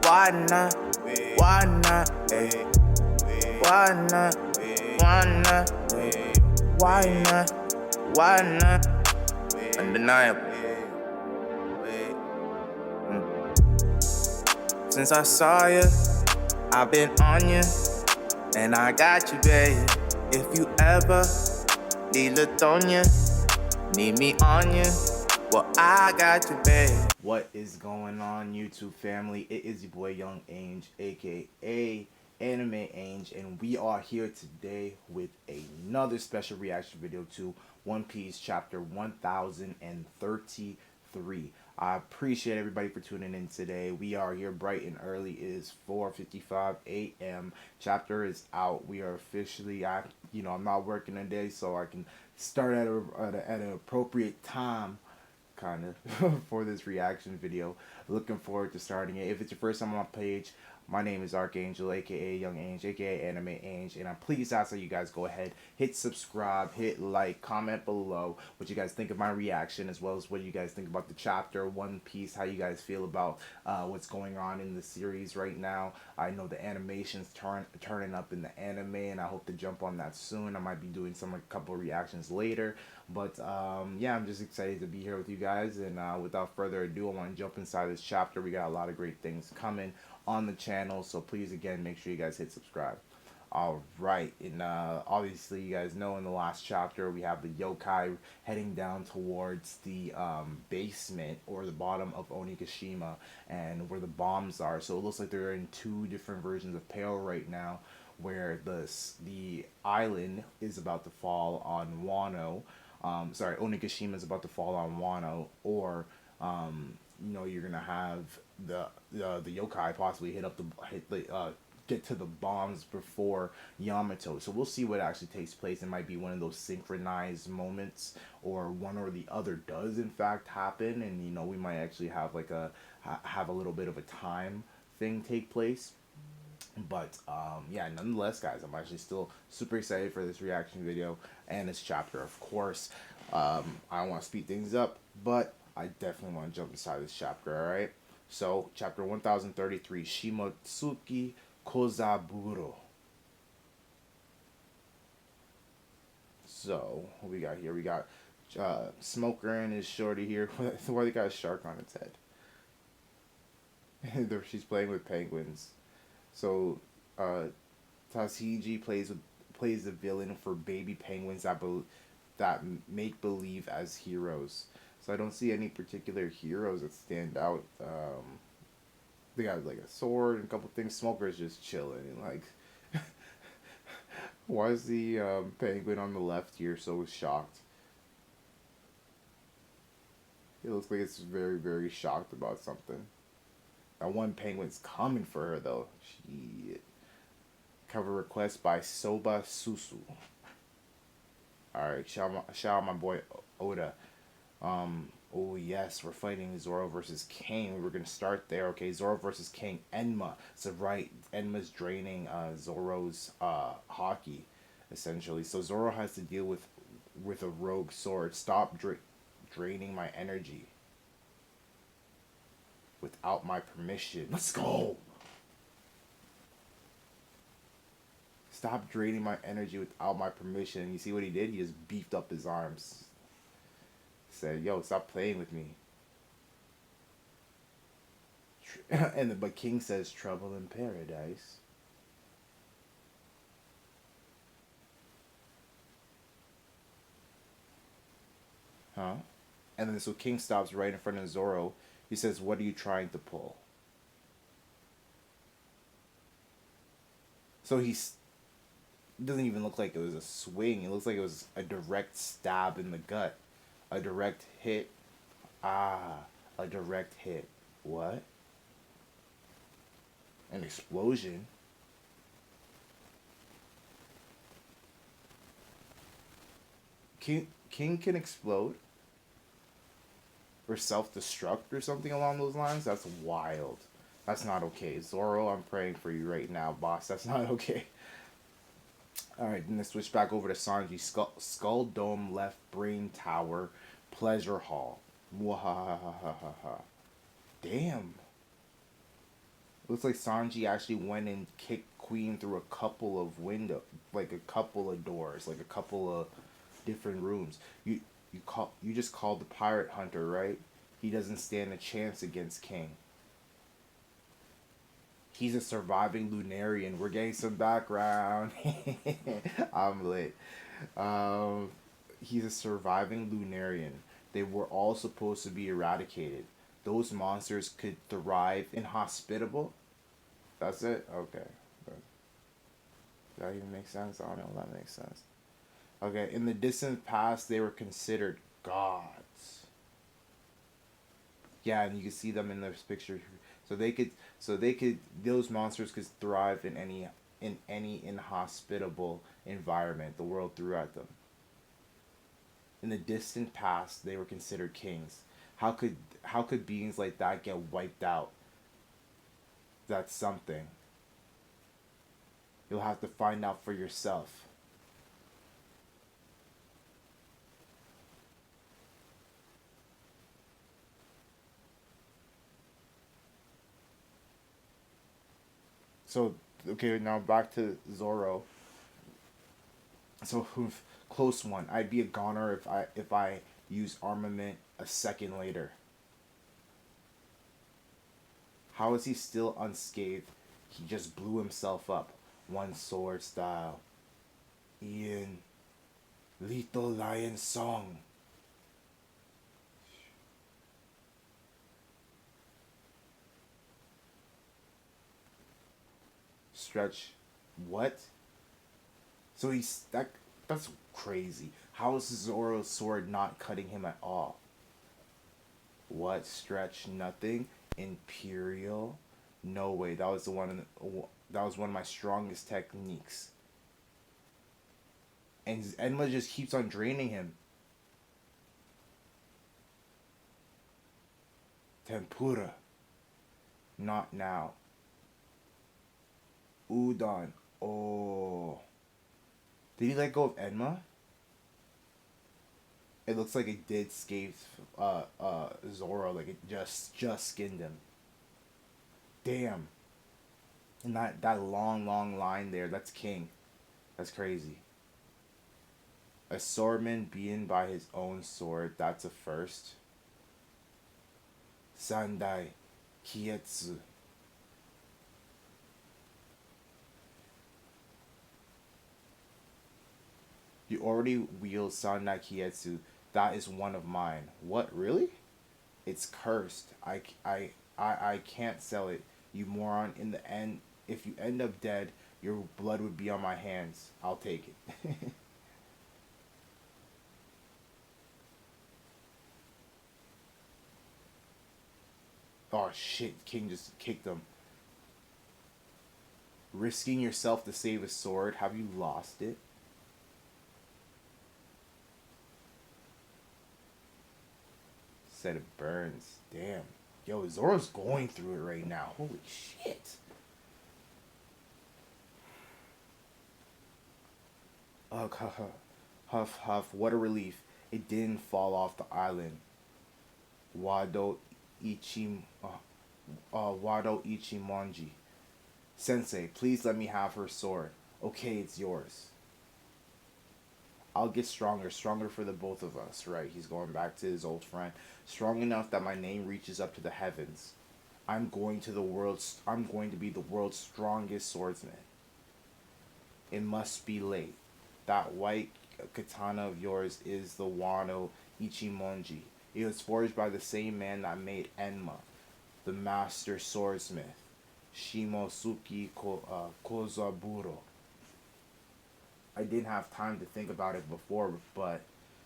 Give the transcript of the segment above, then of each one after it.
Why not? Why not? Why not? Why not? Why not? Why not? Undeniable. Since I saw you, I've been on you, and I got you, babe. If you ever need Latonia, need me on you, well, I got you, babe. What is going on, YouTube family? It is your boy Young Ange, aka Anime Ange, and we are here today with another special reaction video to One Piece chapter 1033. I appreciate everybody for tuning in today. We are here bright and early. It is 4:55 a.m. Chapter is out. We are officially, I'm not working today, so I can start at an appropriate time, kind of, for this reaction video. Looking forward to starting it. If it's your first time on my page, my name is Archangel, aka Young Ange, aka Anime Ange, and I'm pleased to ask that you guys go ahead, hit subscribe, hit like, comment below what you guys think of my reaction, as well as what you guys think about the chapter, One Piece, how you guys feel about what's going on in the series right now. I know the animation's turning up in the anime, and I hope to jump on that soon. I might be doing a couple of reactions later, but yeah, I'm just excited to be here with you guys, and without further ado, I want to jump inside this chapter. We got a lot of great things coming on the channel, so please again make sure you guys hit subscribe. All right, and obviously you guys know in the last chapter we have the yokai heading down towards the basement or the bottom of Onigashima, and where the bombs are. So it looks like they're in two different versions of Pale right now, where the island is about to fall on Wano. Onigashima is about to fall on Wano, or you're gonna have the yokai possibly get to the bombs before Yamato. So we'll see what actually takes place. It might be one of those synchronized moments, or one or the other does in fact happen, and we might actually have have a little bit of a time thing take place. But yeah, nonetheless, guys, I'm actually still super excited for this reaction video and this chapter. Of course, I don't want to speed things up, but I definitely want to jump inside this chapter. All right, so chapter 1033, Shimotsuki Kōzaburō. So what we got here? We got Smoker and his shorty here. Why they got a shark on its head? She's playing with penguins. So Tashigi plays the villain for baby penguins that make believe as heroes. So I don't see any particular heroes that stand out. They got like a sword and a couple things. Smoker's just chilling, and like, why is the penguin on the left here so shocked? It looks like it's very, very shocked about something. That one penguin's coming for her though. Shit. Cover request by Soba Susu. Alright, shout out my boy Oda. Oh yes, we're fighting Zoro versus King. We're gonna start there. Okay, Zoro versus King. Enma. So right, Enma's draining Zoro's hockey, essentially. So Zoro has to deal with a rogue sword. Stop draining my energy without my permission. Let's go. Stop draining my energy without my permission. And you see what he did? He just beefed up his arms. Said, yo, stop playing with me. But King says, trouble in paradise. Huh? And then so King stops right in front of Zoro. He says, what are you trying to pull? So it doesn't even look like it was a swing. It looks like it was a direct stab in the gut. A direct hit. A direct hit. What? An explosion? King can explode? Or self-destruct or something along those lines? That's wild. That's not okay. Zoro, I'm praying for you right now, boss. That's not okay. Alright, then let's switch back over to Sanji. Skull Dome, Left Brain Tower, Pleasure Hall. Mwahahahaha. Damn. Looks like Sanji actually went and kicked Queen through a couple of window, like a couple of doors, like a couple of different rooms. You just called the pirate hunter, right? He doesn't stand a chance against King. He's a surviving Lunarian. We're getting some background. I'm lit. Um, he's a surviving Lunarian. They were all supposed to be eradicated. Those monsters could thrive inhospitable. That's it? Okay. Does that even make sense? I don't know if that makes sense. Okay, in the distant past, they were considered gods. Yeah, and you can see them in this picture. Those monsters could thrive in any inhospitable environment the world threw at them. In the distant past, they were considered kings. How could beings like that get wiped out? That's something. You'll have to find out for yourself. So, okay, now back to Zoro. So, close one. I'd be a goner if I use armament a second later. How is he still unscathed? He just blew himself up. One sword style. Ian. Little Lion Song. Stretch. What? So that's crazy. How is Zoro's sword not cutting him at all? What? Stretch nothing? Imperial? No way. That was one of my strongest techniques. And Enma just keeps on draining him. Tempura. Not now. Udon. Oh. Did he let go of Enma? It looks like it did scathe Zoro, like it just skinned him. Damn. And that long line there, that's King. That's crazy. A swordman being by his own sword, that's a first. Sandai Kietsu. You already wield Sandai Kietsu. That is one of mine. What, really? It's cursed. I can't sell it. You moron. In the end, if you end up dead, your blood would be on my hands. I'll take it. Oh shit, King just kicked him. Risking yourself to save a sword. Have you lost it? Said it burns. Damn. Yo, Zoro's going through it right now. Holy shit. Ugh, huff, huff. What a relief. It didn't fall off the island. Wado Ichi... Wado Ichimonji. Sensei, please let me have her sword. Okay, it's yours. I'll get stronger for the both of us. Right, he's going back to his old friend. Strong enough that my name reaches up to the heavens. I'm going to be the world's strongest swordsman. It must be late. That white katana of yours is the Wano Ichimonji. It was forged by the same man that made Enma, the master swordsmith. Shimotsuki Kōzaburō. I didn't have time to think about it before, but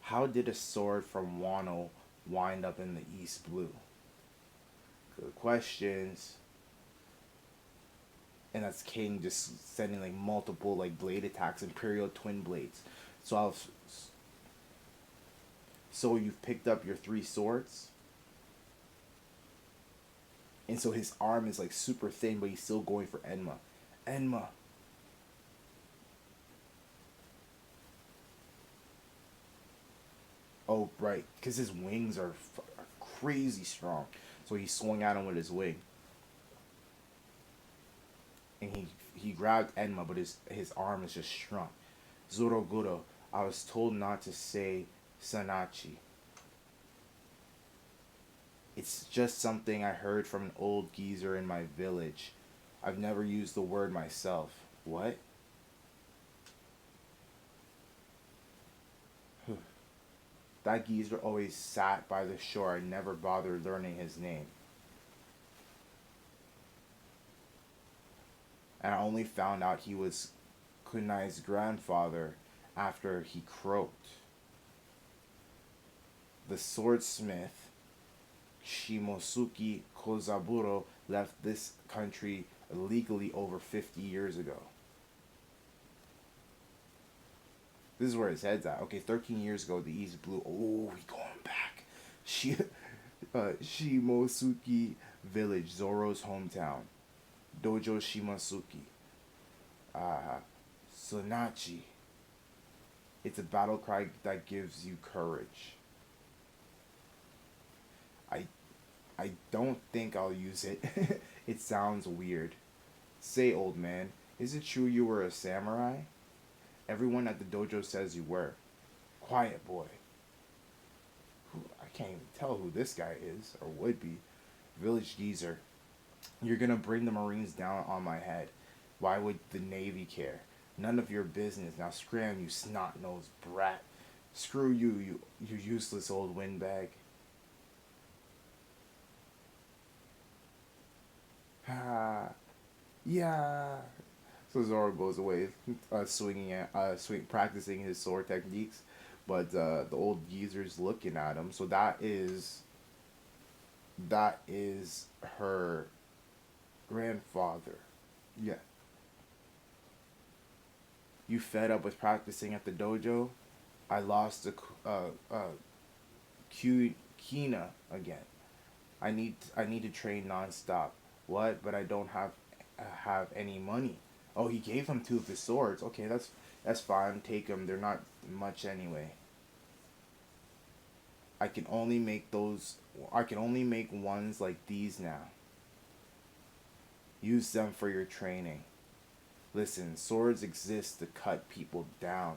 how did a sword from Wano wind up in the East Blue? Good questions. And that's King just sending like multiple like blade attacks, Imperial twin blades. So you've picked up your 3 swords? And so his arm is like super thin, but he's still going for Enma. Enma. Oh, right. Because his wings are crazy strong. So he swung at him with his wing. and he grabbed Enma, but his arm is just shrunk. Zoroguro, I was told not to say Sanachi. It's just something I heard from an old geezer in my village. I've never used the word myself. What? That geezer always sat by the shore and never bothered learning his name. And I only found out he was Kunai's grandfather after he croaked. The swordsmith Shimotsuki Kōzaburō left this country illegally over 50 years ago. This is where his head's at. Okay, 13 years ago, the East blew. Oh, we going back. Shimotsuki Village, Zoro's hometown. Dojo Shimotsuki. Sonachi. It's a battle cry that gives you courage. I don't think I'll use it. It sounds weird. Say, old man, is it true you were a samurai? Everyone at the dojo says you were. Quiet, boy. I can't even tell who this guy is, or would be. Village geezer. You're gonna bring the Marines down on my head. Why would the Navy care? None of your business. Now scram, you snot-nosed brat. Screw you, you useless old windbag. Ha. Yeah. So Zoro goes away, practicing his sword techniques, but the old geezer's looking at him. So that is her grandfather. Yeah. You fed up with practicing at the dojo? I lost the Kina again. I need to train nonstop. What? But I don't have any money. Oh, he gave him 2 of his swords. Okay, that's fine. Take them. They're not much anyway. I can only make ones like these now. Use them for your training. Listen, swords exist to cut people down.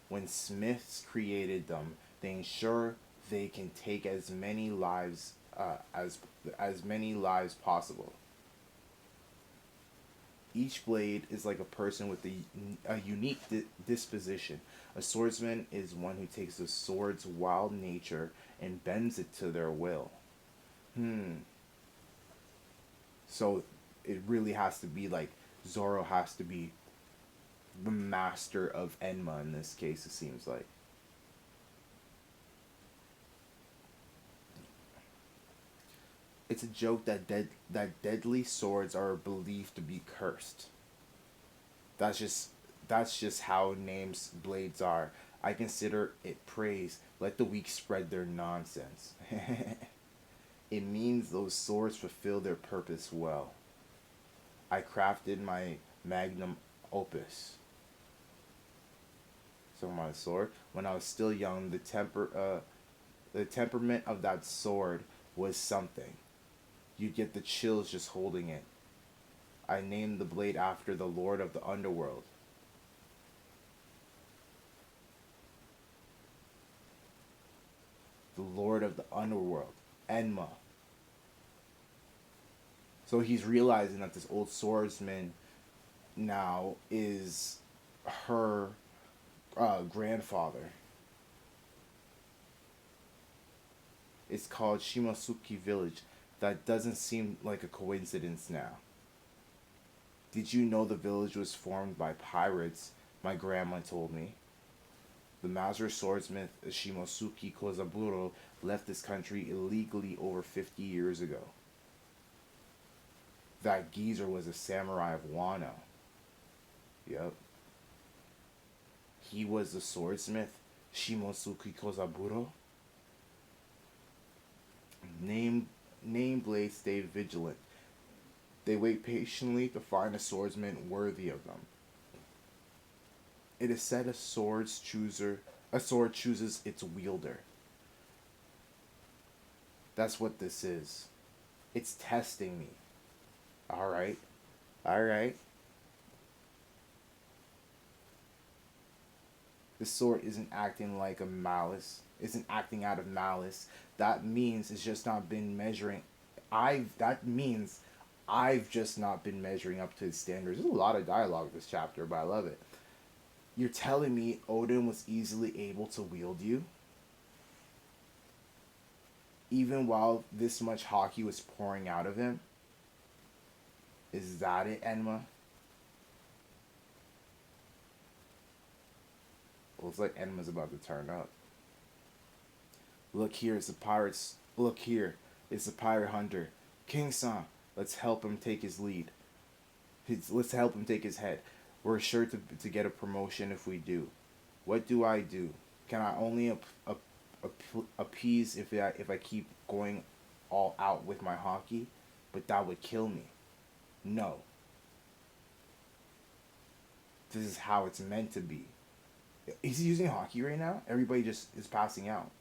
When smiths created them, they ensure they can take as many lives possible. Each blade is like a person with a unique disposition. A swordsman is one who takes the sword's wild nature and bends it to their will. So it really has to be like Zoro has to be the master of Enma in this case, it seems like. It's a joke that deadly swords are believed to be cursed. That's just how names blades are. I consider it praise. Let the weak spread their nonsense. It means those swords fulfill their purpose well. I crafted my magnum opus. So my sword. When I was still young, the temperament of that sword was something. You'd get the chills just holding it. I named the blade after the Lord of the Underworld. The Lord of the Underworld. Enma. So he's realizing that this old swordsman now is her grandfather. It's called Shimotsuki Village. That doesn't seem like a coincidence now. Did you know the village was formed by pirates? My grandma told me. The master swordsmith Shimotsuki Kōzaburō left this country illegally over 50 years ago. That geezer was a samurai of Wano. Yep. He was the swordsmith Shimotsuki Kōzaburō. Name blades stay vigilant. They wait patiently to find a swordsman worthy of them. It is said a sword chooses its wielder. That's what this is. It's testing me. Alright. the sword isn't acting like a malice, isn't acting out of malice. That means it's just not been measuring. That means I've just not been measuring up to his standards. There's a lot of dialogue in this chapter, but I love it. You're telling me Odin was easily able to wield you? Even while this much hockey was pouring out of him? Is that it, Enma? Looks like Enma's about to turn up. Look here, it's the pirates. Look here, it's the pirate hunter. King-san, let's help him take his lead. Let's help him take his head. We're sure to get a promotion if we do. What do I do? Can I only appease if I keep going all out with my hockey? But that would kill me. No. This is how it's meant to be. Is he using hockey right now? Everybody just is passing out.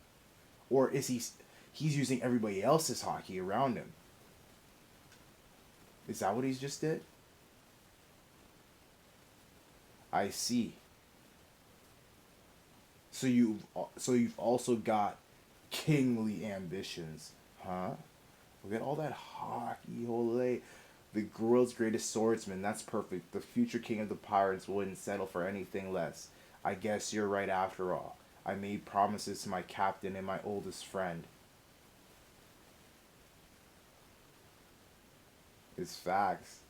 Or is he's using everybody else's hockey around him? Is that what he's just did? I see. So you've also got kingly ambitions, huh? Look at all that hockey, Ouellette. The world's greatest swordsman. That's perfect. The future king of the pirates wouldn't settle for anything less. I guess you're right after all. I made promises to my captain and my oldest friend. It's facts.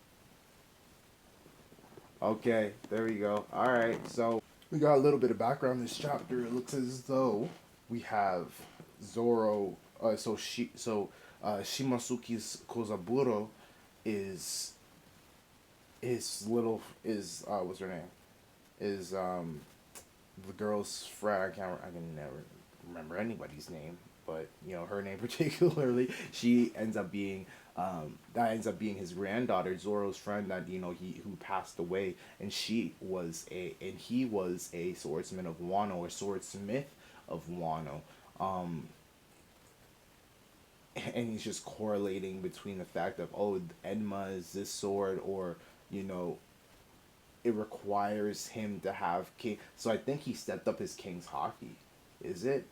Okay, there we go. Alright, so we got a little bit of background in this chapter. It looks as though we have Zoro. Shimotsuki's Kōzaburō is what's her name? Is the girl's friend. I can never remember anybody's name, but you know her name particularly. She ends up being his granddaughter, Zoro's friend that who passed away, and he was a swordsman of Wano, or swordsmith of Wano. And he's just correlating between the fact of, oh, Enma is this sword, or it requires him to have king. So I think he stepped up his king's hockey. Is it?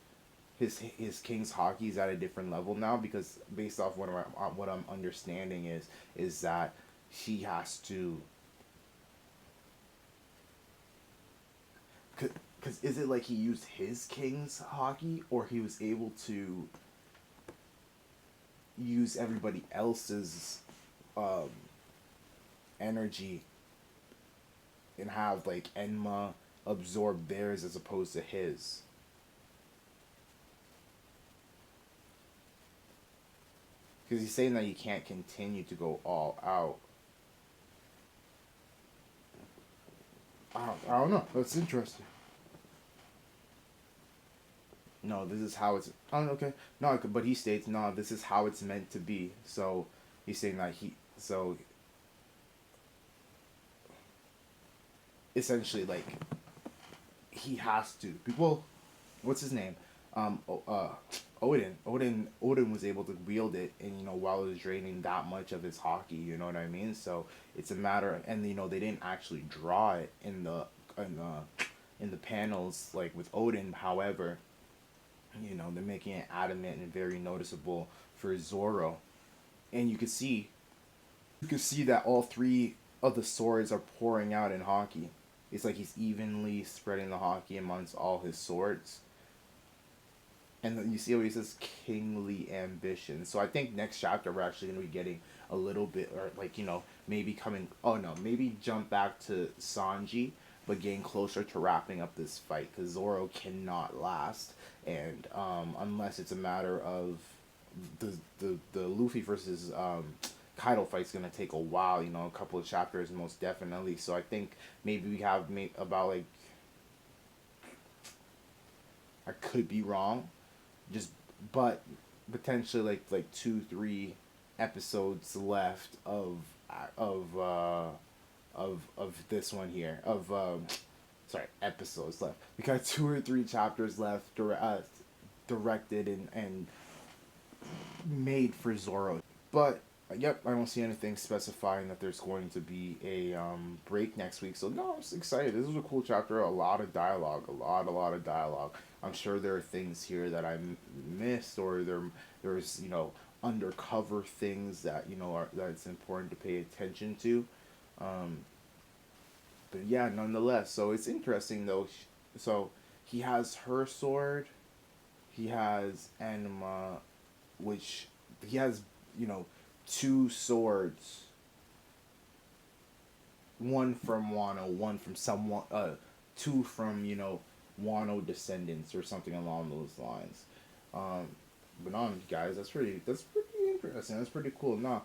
His king's hockey is at a different level now, because based off what I'm understanding is that he has to. Because is it like he used his king's hockey, or he was able to use everybody else's energy and have like Enma absorb theirs as opposed to his? Because he's saying that you can't continue to go all out. I don't know. That's interesting. No, this is how it's. Oh, okay. No, but he states, no, this is how it's meant to be. So he's saying that essentially, like, he has to. Well, what's his name? Odin was able to wield it, and while it was draining that much of his hockey, you know what I mean. So it's a matter of, and they didn't actually draw it in the panels like with Odin. However, they're making it adamant and very noticeable for Zoro, and you can see that all three of the swords are pouring out in hockey. It's like he's evenly spreading the hockey amongst all his swords. And then you see what he says, kingly ambition. So I think next chapter we're actually going to be getting a little bit, or like, maybe jump back to Sanji, but getting closer to wrapping up this fight, because Zoro cannot last. And unless it's a matter of the Luffy versus Kaido fight's going to take a while, a couple of chapters most definitely. So I think maybe we have about like, I could be wrong, but potentially like 2-3 episodes left of this one here, episodes left. We got 2 or 3 chapters left directed and made for Zoro. But Yep, I don't see anything specifying that there's going to be a break next week. So no, I'm just excited. This was a cool chapter. A lot of dialogue. A lot of dialogue. I'm sure there are things here that I missed, or there's undercover things that that it's important to pay attention to. Um, but yeah, nonetheless. So it's interesting though. So he has her sword. He has Anima, which he has two swords, one from Wano, one from someone, two from Wano descendants or something along those lines. But no, guys, that's pretty interesting. That's pretty cool. No,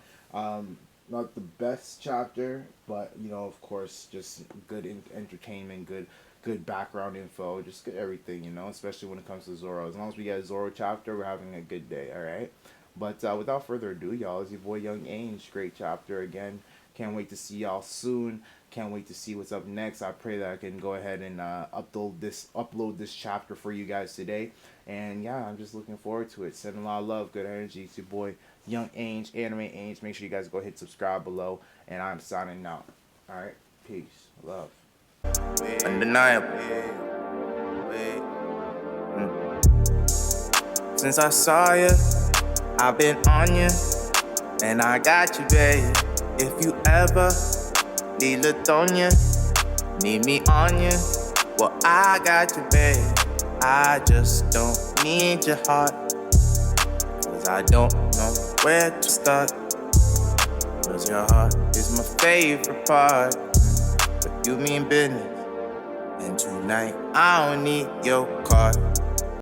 not the best chapter, but of course, just good entertainment, good background info, just good everything, especially when it comes to Zoro. As long as we get a Zoro chapter, we're having a good day. All right. But without further ado, y'all, it's your boy Young Ange. Great chapter again. Can't wait to see y'all soon. Can't wait to see what's up next. I pray that I can go ahead and upload this chapter for you guys today. And yeah, I'm just looking forward to it. Sending a lot of love, good energy. It's your boy Young Ange, Anime Ange. Make sure you guys go hit subscribe below. And I'm signing out. All right, peace, love. Undeniable. Since I saw you, I've been on you, and I got you, babe. If you ever need Latonia, need me on you, well, I got you, babe. I just don't need your heart, 'cause I don't know where to start. 'Cause your heart is my favorite part, but you mean business, and tonight I don't need your card.